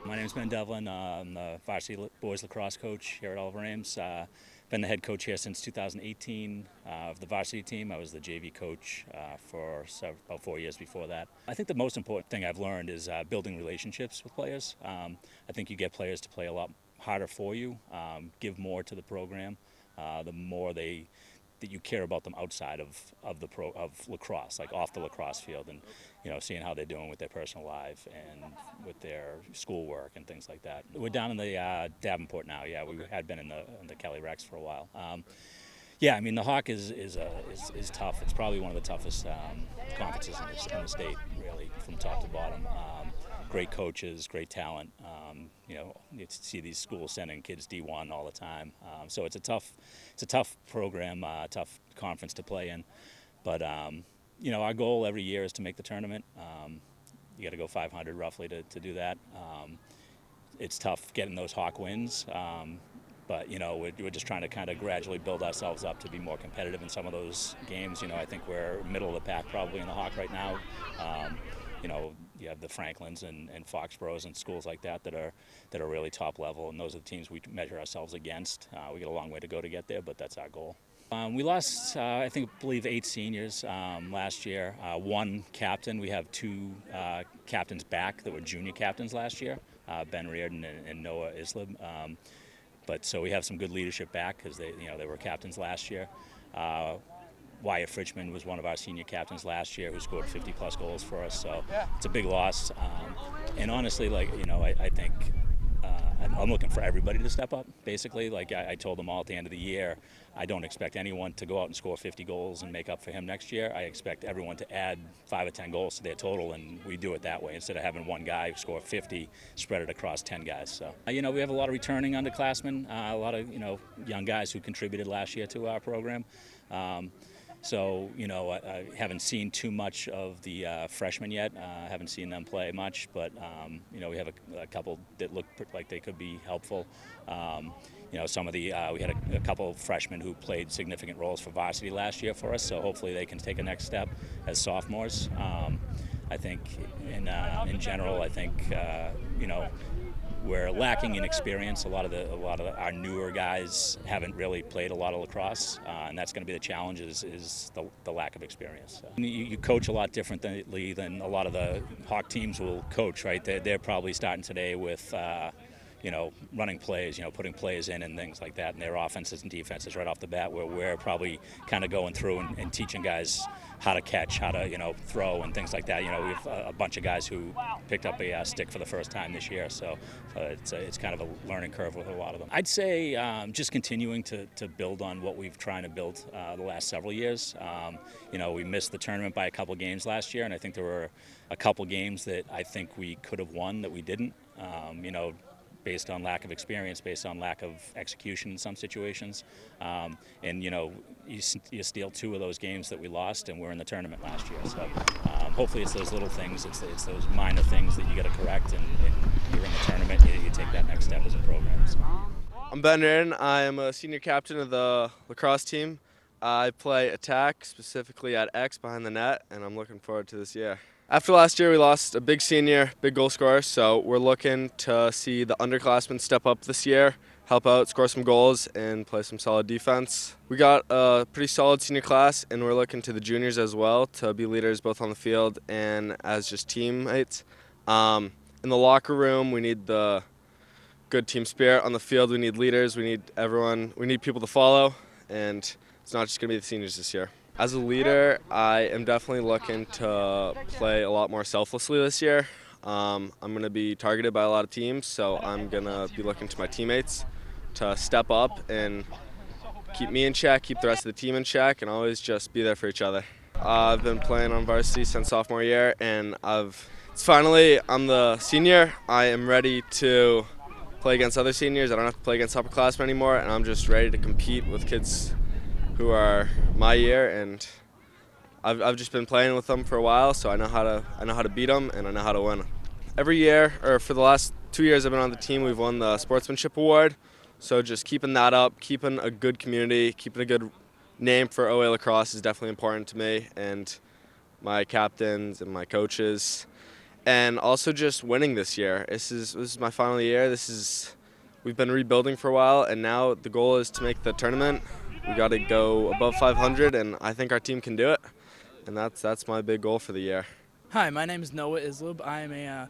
My name is Ben Devlin. I'm the varsity boys lacrosse coach here at Oliver Ames. Been the head coach here since 2018 of the varsity team. I was the JV coach for about 4 years before that. I think the most important thing I've learned is building relationships with players. I think you get players to play a lot harder for you, give more to the program, the more that you care about them outside of lacrosse, like off the lacrosse field, and seeing how they're doing with their personal life and with their schoolwork and things like that. We're down in the Davenport now. Yeah, we had been in the Kelly Rex for a while. Yeah, I mean the Hawk is tough. It's probably one of the toughest conferences in the state, really, from top to bottom. Great coaches, great talent. You see these schools sending kids D1 all the time. So it's a tough program, tough conference to play in. But our goal every year is to make the tournament. You got to go 500 roughly to do that. It's tough getting those Hawk wins. But we're just trying to kind of gradually build ourselves up to be more competitive in some of those games. I think we're middle of the pack probably in the Hawk right now. You have the Franklins and Foxboroughs and schools like that are really top level, and those are the teams we measure ourselves against. We got a long way to go to get there, but that's our goal. We lost, I believe 8 seniors last year. One captain. We have 2 captains back that were junior captains last year, Ben Reardon and Noah Isleib. But so we have some good leadership back because they were captains last year. Wyatt Fritchman was one of our senior captains last year who scored 50-plus goals for us, so it's a big loss. And honestly, I think I'm looking for everybody to step up, basically. I told them all at the end of the year, I don't expect anyone to go out and score 50 goals and make up for him next year. I expect everyone to add 5 or 10 goals to their total, and we do it that way instead of having one guy score 50, spread it across 10 guys. So, we have a lot of returning underclassmen, a lot of, young guys who contributed last year to our program. So, I haven't seen too much of the freshmen yet. I haven't seen them play much, but, we have a couple that look like they could be helpful. Some of the, we had a couple of freshmen who played significant roles for varsity last year for us, so hopefully they can take a next step as sophomores. I think in general, we're lacking in experience. A lot of our newer guys haven't really played a lot of lacrosse, and that's going to be the challenge is the lack of experience. So you coach a lot differently than a lot of the Hawk teams will coach, right? They're probably starting today with running plays, putting plays in and things like that, and their offenses and defenses right off the bat, where we're probably kind of going through and teaching guys how to catch, how to, throw and things like that. We have a bunch of guys who picked up a stick for the first time this year, so it's kind of a learning curve with a lot of them. I'd say just continuing to build on what we've tried to build the last several years. We missed the tournament by a couple games last year, and I think there were a couple games that I think we could have won that we didn't. Based on lack of experience, based on lack of execution in some situations. And you steal 2 of those games that we lost, and we're in the tournament last year. So hopefully it's those little things, it's those minor things that you got to correct, and you're in the tournament, you take that next step as a program. So. I'm Ben Reardon. I am a senior captain of the lacrosse team. I play attack, specifically at X behind the net, and I'm looking forward to this year. After last year, we lost a big senior, big goal scorer, so we're looking to see the underclassmen step up this year, help out, score some goals, and play some solid defense. We got a pretty solid senior class, and we're looking to the juniors as well to be leaders both on the field and as just teammates. In the locker room, we need the good team spirit. On the field, we need leaders, we need everyone, we need people to follow, and it's not just going to be the seniors this year. As a leader, I am definitely looking to play a lot more selflessly this year. I'm going to be targeted by a lot of teams, so I'm going to be looking to my teammates to step up and keep me in check, keep the rest of the team in check, and always just be there for each other. I've been playing on varsity since sophomore year, and I'm the senior. I am ready to play against other seniors. I don't have to play against upperclassmen anymore, and I'm just ready to compete with kids who are my year, and I've just been playing with them for a while, so I know how to beat them, and I know how to win. Every year, or for the last 2 years I've been on the team, we've won the Sportsmanship Award, so just keeping that up, keeping a good community, keeping a good name for OA lacrosse is definitely important to me and my captains and my coaches. and also just winning this year. This is my final year. We've been rebuilding for a while, and now the goal is to make the tournament. We got to go above 500, and I think our team can do it. And that's my big goal for the year. Hi, my name is Isleib. I am a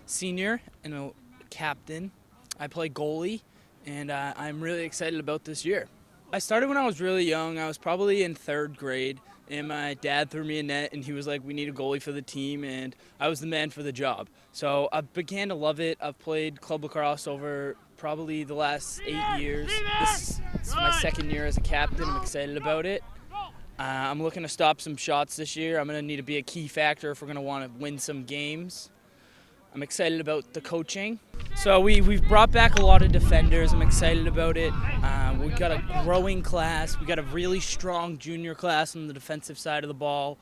senior and a captain. I play goalie, and I'm really excited about this year. I started when I was really young. I was probably in 3rd grade, and my dad threw me a net, and he was like, we need a goalie for the team, and I was the man for the job. So I began to love it. I've played club lacrosse over probably the last 8 years. This is my 2nd year as a captain. I'm excited about it. I'm looking to stop some shots this year. I'm going to need to be a key factor if we're going to want to win some games. I'm excited about the coaching. So we've brought back a lot of defenders. I'm excited about it. We've got a growing class. We've got a really strong junior class on the defensive side of the ball.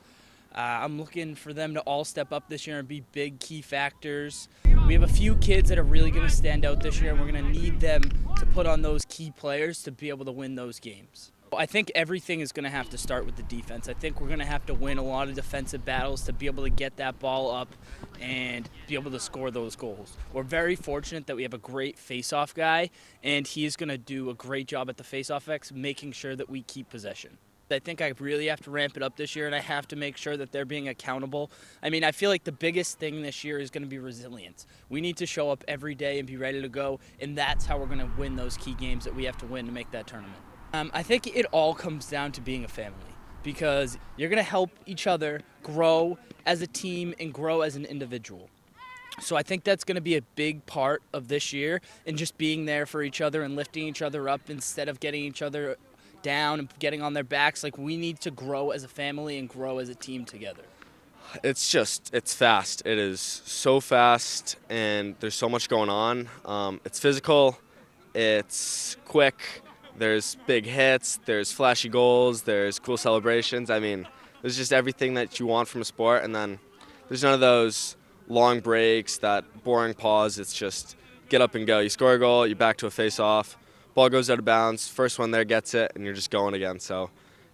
I'm looking for them to all step up this year and be big key factors. We have a few kids that are really going to stand out this year, and we're going to need them to put on those key players to be able to win those games. I think everything is going to have to start with the defense. I think we're going to have to win a lot of defensive battles to be able to get that ball up and be able to score those goals. We're very fortunate that we have a great face-off guy, and he's going to do a great job at the face-off X, making sure that we keep possession. I think I really have to ramp it up this year, and I have to make sure that they're being accountable. I mean, I feel like the biggest thing this year is going to be resilience. We need to show up every day and be ready to go, and that's how we're going to win those key games that we have to win to make that tournament. I think it all comes down to being a family, because you're going to help each other grow as a team and grow as an individual. So I think that's going to be a big part of this year, and just being there for each other and lifting each other up instead of getting each other down and getting on their backs. Like, we need to grow as a family and grow as a team together. It's fast. It is so fast, and there's so much going on. It's physical, it's quick. There's big hits, there's flashy goals, there's cool celebrations. I mean, there's just everything that you want from a sport, and then there's none of those long breaks, that boring pause. It's just get up and go. You score a goal, you back to a face-off, ball goes out of bounds, first one there gets it, and you're just going again. So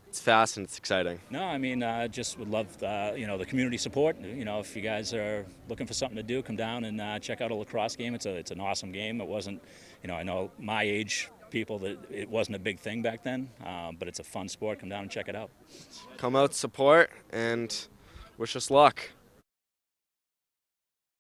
it's fast and it's exciting. No, I mean, just would love, the community support. If you guys are looking for something to do, come down and check out a lacrosse game. It's an awesome game. It wasn't, I know my age people that it wasn't a big thing back then, but it's a fun sport. Come down and check it out. Come out, support, and wish us luck.